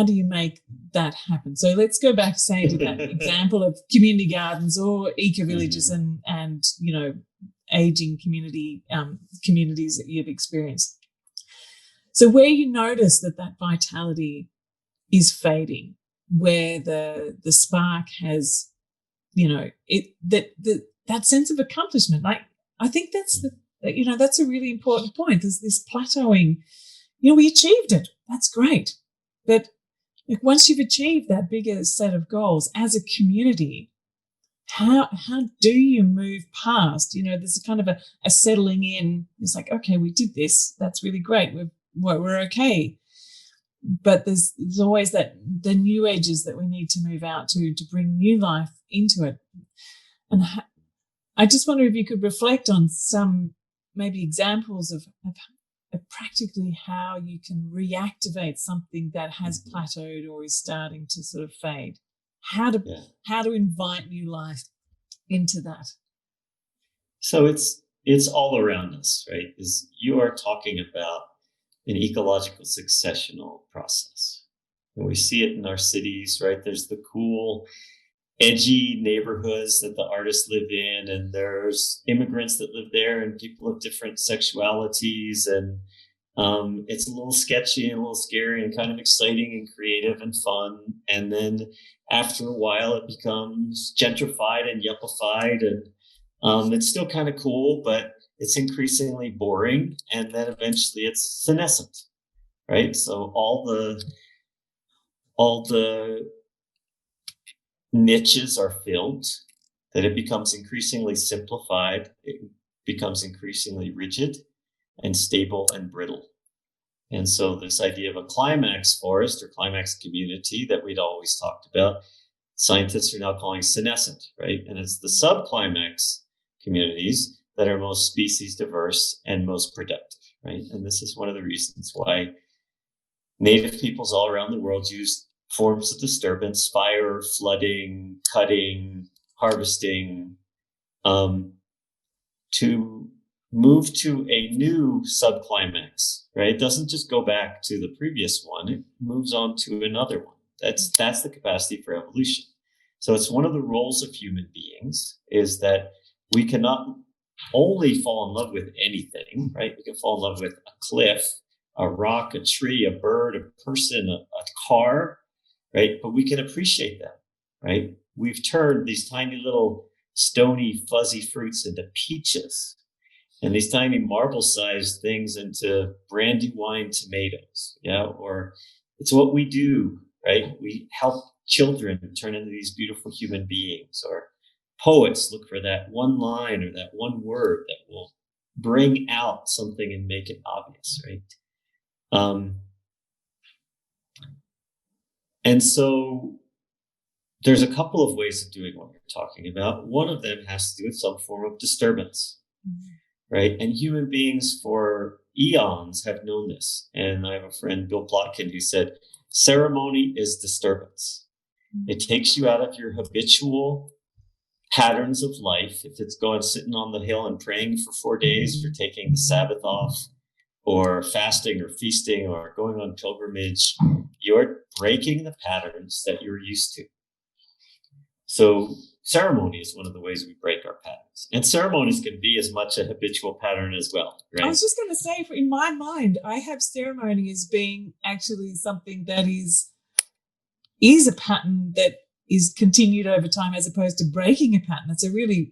do you make that happen? So let's go back, say, to that example of community gardens or eco-villages and aging communities that you've experienced. So where you notice that vitality is fading, where the spark has, that sense of accomplishment, like I think that's that's a really important point. There's this plateauing. We achieved it. That's great. But once you've achieved that bigger set of goals as a community, how do you move past? There's a kind of a settling in. It's like, okay, we did this. That's really great. We're okay. But there's always the new edges that we need to move out to bring new life into it. And I just wonder if you could reflect on some maybe examples of practically how you can reactivate something that has plateaued or is starting to sort of fade. How to invite new life into that. So it's all around us, right? Is you are talking about an ecological successional process. And we see it in our cities, right? There's the cool, edgy neighborhoods that the artists live in, and there's immigrants that live there and people of different sexualities. And it's a little sketchy and a little scary and kind of exciting and creative and fun. And then after a while, it becomes gentrified and yuppified, and it's still kind of cool, but it's increasingly boring. And then eventually it's senescent, right? So all the niches are filled, that it becomes increasingly simplified, it becomes increasingly rigid and stable and brittle. And so this idea of a climax forest or climax community that we'd always talked about, scientists are now calling senescent, right? And it's the subclimax communities that are most species diverse and most productive, right? And this is one of the reasons why Native peoples all around the world use forms of disturbance, fire, flooding, cutting, harvesting, to move to a new subclimax, right? It doesn't just go back to the previous one, it moves on to another one. That's the capacity for evolution. So it's one of the roles of human beings, is that we cannot only fall in love with anything, right? We can fall in love with a cliff, a rock, a tree, a bird, a person, a car, right? But we can appreciate them, right? We've turned these tiny little stony, fuzzy fruits into peaches, and these tiny marble-sized things into brandy wine tomatoes, yeah? Or it's what we do, right? We help children turn into these beautiful human beings, or poets look for that one line or that one word that will bring out something and make it obvious, right? And so there's a couple of ways of doing what you're talking about. One of them has to do with some form of disturbance, right? And human beings for eons have known this. And I have a friend, Bill Plotkin, who said, ceremony is disturbance. It takes you out of your habitual patterns of life. If it's going sitting on the hill and praying for 4 days, or taking the Sabbath off, or fasting or feasting or going on pilgrimage, you're breaking the patterns that you're used to. So ceremony is one of the ways we break our patterns. And ceremonies can be as much a habitual pattern as well, right? I was just going to say, in my mind, I have ceremony as being actually something that is a pattern that is continued over time, as opposed to breaking a pattern. That's a really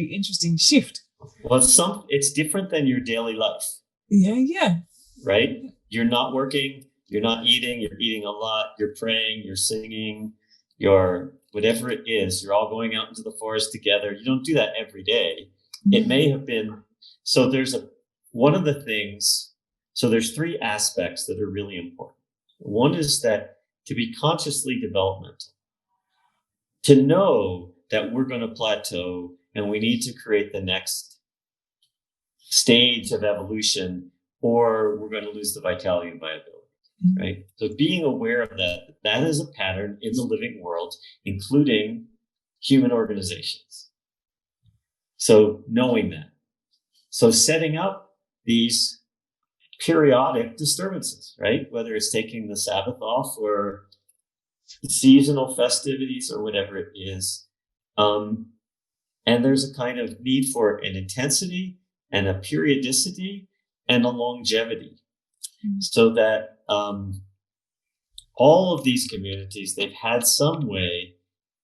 interesting shift. Well, it's different than your daily life. Yeah. Right? You're not working, you're not eating, you're eating a lot, you're praying, you're singing, you're whatever it is, you're all going out into the forest together. You don't do that every day. It may have been, so there's three aspects that are really important. One is that to be consciously developmental, to know that we're going to plateau and we need to create the next stage of evolution, or we're going to lose the vitality and viability, right? So being aware of that is a pattern in the living world, including human organizations. So knowing that. So setting up these periodic disturbances, right? Whether it's taking the Sabbath off or seasonal festivities or whatever it is. And there's a kind of need for an intensity and a periodicity and a longevity, so that all of these communities, they've had some way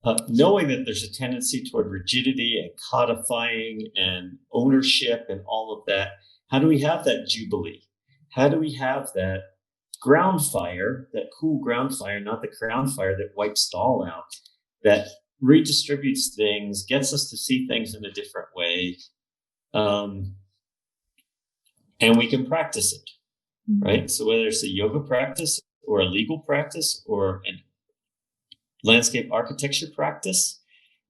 of knowing that there's a tendency toward rigidity and codifying and ownership and all of that. How do we have that jubilee? How do we have that ground fire, that cool ground fire, not the crown fire that wipes it all out, that redistributes things, gets us to see things in a different way, and we can practice it, right? So whether it's a yoga practice or a legal practice or a landscape architecture practice,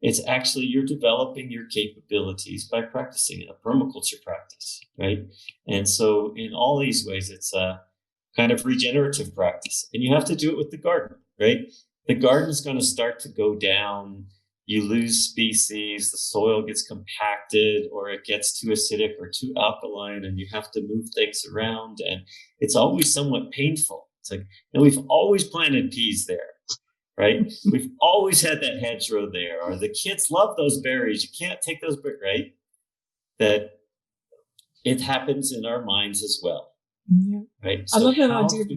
It's actually you're developing your capabilities by practicing a permaculture practice, right? And so in all these ways, it's a kind of regenerative practice. And you have to do it with the garden, right? The garden is going to start to go down. You lose species, the soil gets compacted, or it gets too acidic or too alkaline, and you have to move things around. And it's always somewhat painful. It's like, we've always planted peas there, right? We've always had that hedgerow there, or the kids love those berries. You can't take those, right? That it happens in our minds as well, right? So I love that idea of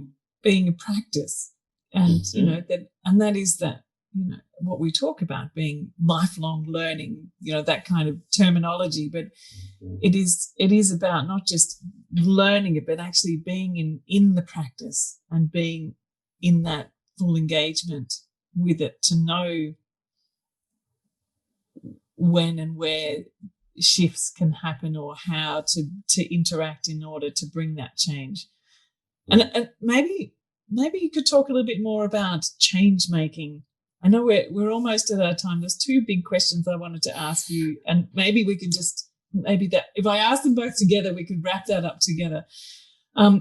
being a practice, and that is that what we talk about being lifelong learning, that kind of terminology, but it is about not just learning it, but actually being in the practice and being in that full engagement with it, to know when and where shifts can happen, or how to interact in order to bring that change. And maybe you could talk a little bit more about change making. I know we're almost at our time. There's two big questions I wanted to ask you, and maybe we can if I ask them both together, we could wrap that up together.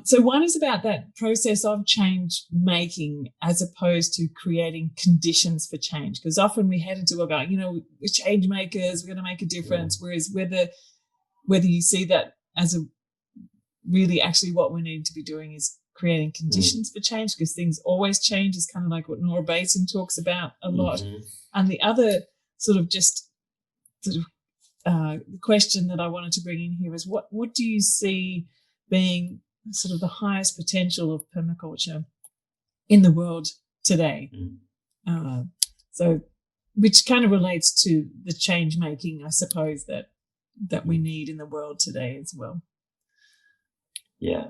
So one is about that process of change making as opposed to creating conditions for change, because often we head into we're change makers, we're going to make a difference, whereas whether you see that as a really actually what we need to be doing is creating conditions for change, because things always change, is kind of like what Nora Basin talks about a lot. And the other question that I wanted to bring in here is what do you see being sort of the highest potential of permaculture in the world today? So which kind of relates to the change making, I suppose, that we need in the world today as well. Yeah.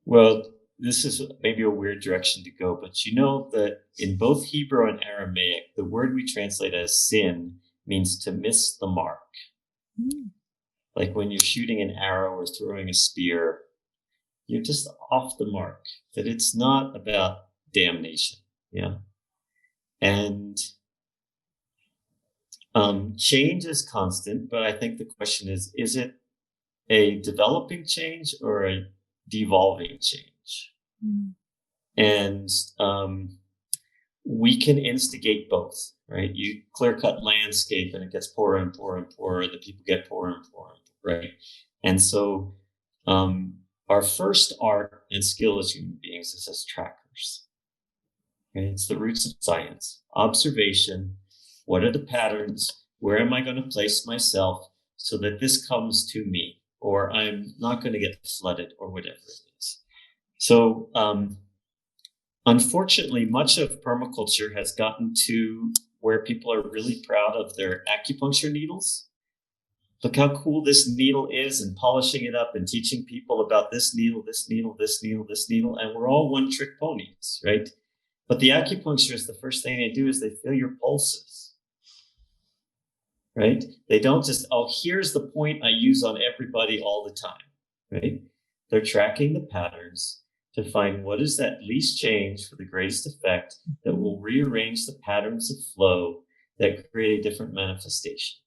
Well, this is maybe a weird direction to go, but that in both Hebrew and Aramaic, the word we translate as sin means to miss the mark. Like when you're shooting an arrow or throwing a spear, you're just off the mark, that it's not about damnation. Yeah. And change is constant, but I think the question is it a developing change or a devolving change? And we can instigate both, right? You clear cut landscape and it gets poorer and poorer and poorer. The people get poorer and poorer, right? And so our first art and skill as human beings is as trackers. Okay? It's the roots of science. Observation. What are the patterns? Where am I going to place myself so that this comes to me, or I'm not going to get flooded, or whatever it is? So, unfortunately, much of permaculture has gotten to where people are really proud of their acupuncture needles. Look how cool this needle is, and polishing it up and teaching people about this needle, this needle, this needle, this needle. And we're all one trick ponies, right? But the acupuncturist, the first thing they do is they feel your pulses, right? They don't just, here's the point I use on everybody all the time, right? They're tracking the patterns to find what is that least change for the greatest effect that will rearrange the patterns of flow that create a different manifestation.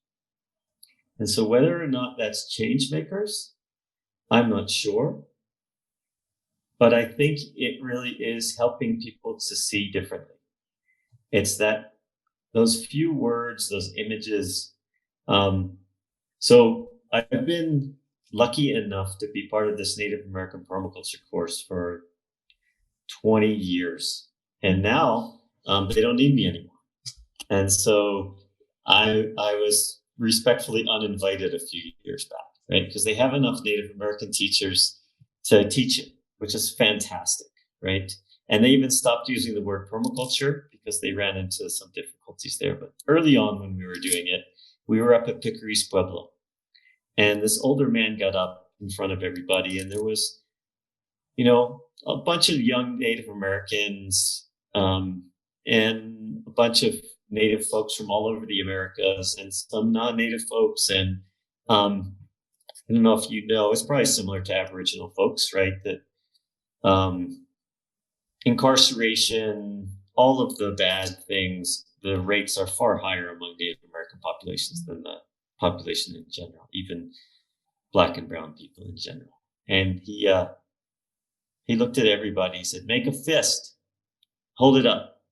And so whether or not that's change makers, I'm not sure. But I think it really is helping people to see differently. It's those few words, those images. So I've been lucky enough to be part of this Native American permaculture course for 20 years. And now they don't need me anymore. And so I was respectfully uninvited a few years back, right? Because they have enough Native American teachers to teach it, which is fantastic, right? And they even stopped using the word permaculture because they ran into some difficulties there. But early on when we were doing it, we were up at Picary's Pueblo. And this older man got up in front of everybody, and there was, a bunch of young Native Americans and a bunch of Native folks from all over the Americas and some non-Native folks. And I don't know if it's probably similar to Aboriginal folks, right? That incarceration, all of the bad things, the rates are far higher among Native American populations than the population in general, even Black and brown people in general. And he looked at everybody. He said, "Make a fist, hold it up."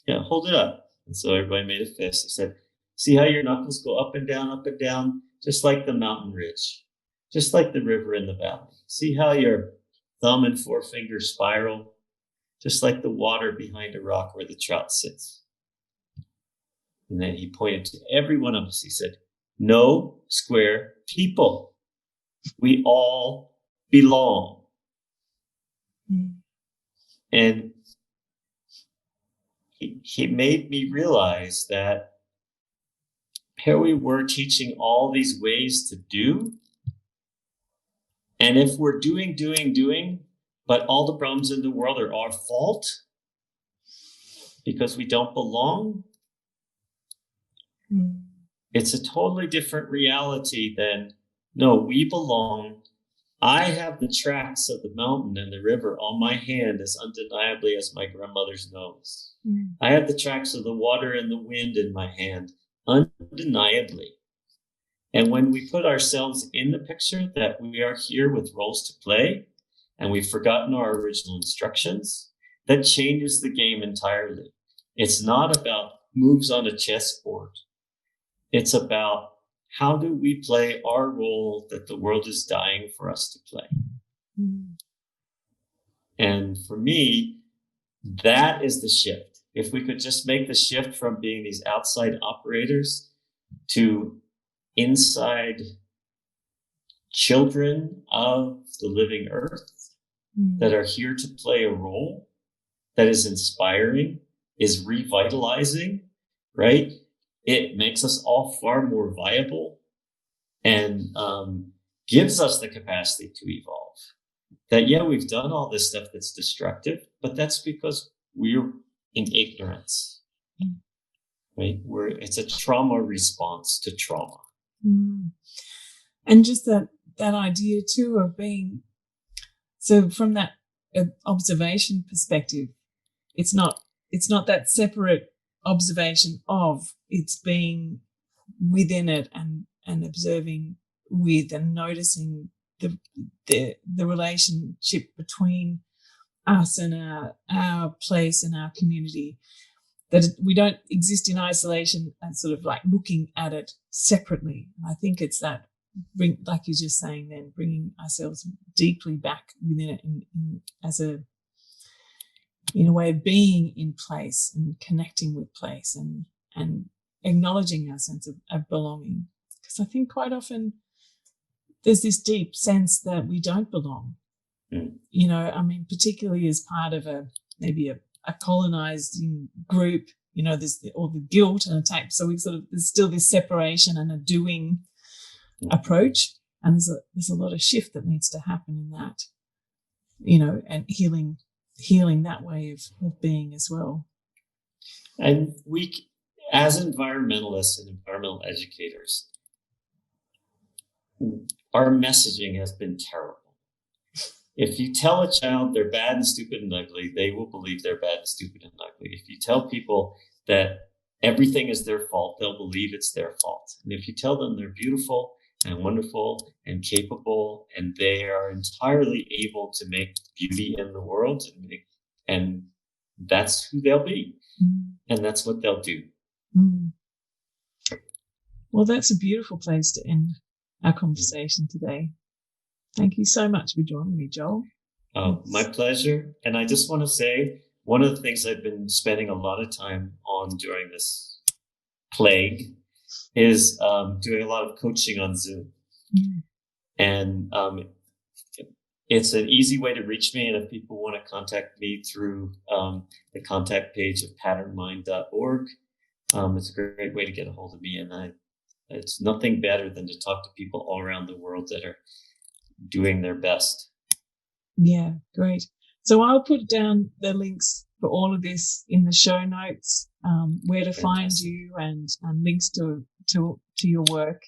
Yeah, hold it up. And so everybody made a fist. He said, "See how your knuckles go up and down, just like the mountain ridge, just like the river in the valley. See how your thumb and forefinger spiral, just like the water behind a rock where the trout sits." And then he pointed to every one of us. He said, "No square people. We all belong." And he made me realize that here we were teaching all these ways to do. And if we're doing, but all the problems in the world are our fault because we don't belong, it's a totally different reality than, no, we belong. I have the tracks of the mountain and the river on my hand as undeniably as my grandmother's nose. I have the tracks of the water and the wind in my hand, undeniably. And when we put ourselves in the picture that we are here with roles to play, and we've forgotten our original instructions, that changes the game entirely. It's not about moves on a chessboard. It's about how do we play our role that the world is dying for us to play. And for me, that is the shift. If we could just make the shift from being these outside operators to inside children of the living earth that are here to play a role that is inspiring, is revitalizing, right? It makes us all far more viable and gives us the capacity to evolve. That, yeah, we've done all this stuff that's destructive, but that's because we're in ignorance, right? It's a trauma response to trauma. And just that idea too of being, so from that observation perspective, it's not that separate observation of, it's being within it and observing with and noticing the relationship between us and our place and our community, that we don't exist in isolation and sort of like looking at it separately. And I think it's that, like you're just saying then, bringing ourselves deeply back within it in a way of being in place and connecting with place and acknowledging our sense of belonging. Because I think quite often there's this deep sense that we don't belong. You know, I mean, particularly as part of maybe a colonizing group, you know, there's all the guilt and attack. So there's still this separation and a doing approach. And there's a lot of shift that needs to happen in that, you know, and healing that way of being as well. And we, as environmentalists and environmental educators, our messaging has been terrible. If you tell a child they're bad and stupid and ugly, they will believe they're bad and stupid and ugly. If you tell people that everything is their fault, they'll believe it's their fault. And if you tell them they're beautiful and wonderful and capable and they are entirely able to make beauty in the world, and that's who they'll be. And that's what they'll do. Well, that's a beautiful place to end our conversation today. Thank you so much for joining me, Joel. Oh, my pleasure. And I just want to say, one of the things I've been spending a lot of time on during this plague is doing a lot of coaching on Zoom. And it's an easy way to reach me. And if people want to contact me through the contact page of patternmind.org, it's a great way to get a hold of me. And it's nothing better than to talk to people all around the world that are doing their best. Yeah, great. So I'll put down the links for all of this in the show notes, where to find you and links to your work.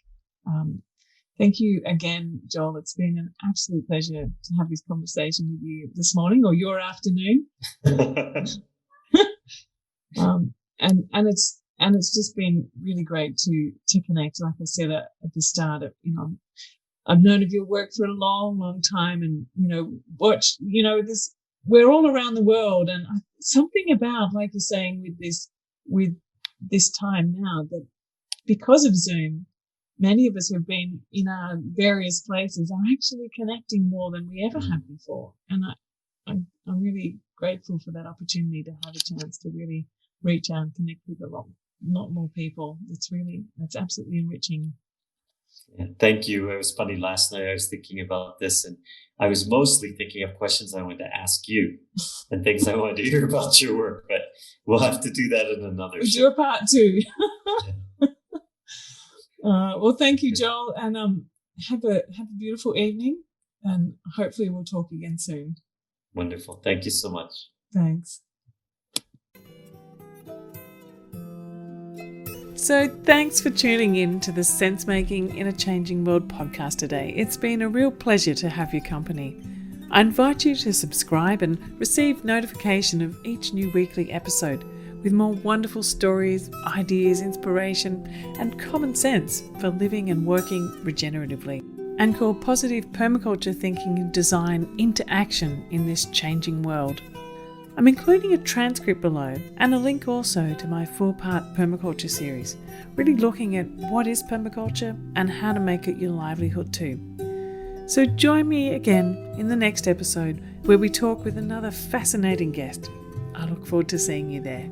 Thank you again, Joel. It's been an absolute pleasure to have this conversation with you this morning or your afternoon. And it's just been really great to connect. Like I said at the start, I've known of your work for a long, long time, and this. We're all around the world, and something about, like you're saying, with this time now, that because of Zoom, many of us who have been in our various places are actually connecting more than we ever have before. And I'm really grateful for that opportunity to have a chance to really reach out and connect with a lot more people. That's absolutely enriching. Yeah, thank you. It was funny. Last night I was thinking about this, and I was mostly thinking of questions I wanted to ask you and things I wanted to hear about your work, but we'll have to do that in another show. Your part too. Well, thank you, Joel, and have a beautiful evening, and hopefully we'll talk again soon. Wonderful. Thank you so much. Thanks. So thanks for tuning in to the Sense Making in a Changing World podcast today. It's been a real pleasure to have your company. I invite you to subscribe and receive notification of each new weekly episode with more wonderful stories, ideas, inspiration, and common sense for living and working regeneratively. And call positive permaculture thinking and design into action in this changing world. I'm including a transcript below and a link also to my 4-part permaculture series, really looking at what is permaculture and how to make it your livelihood too. So join me again in the next episode where we talk with another fascinating guest. I look forward to seeing you there.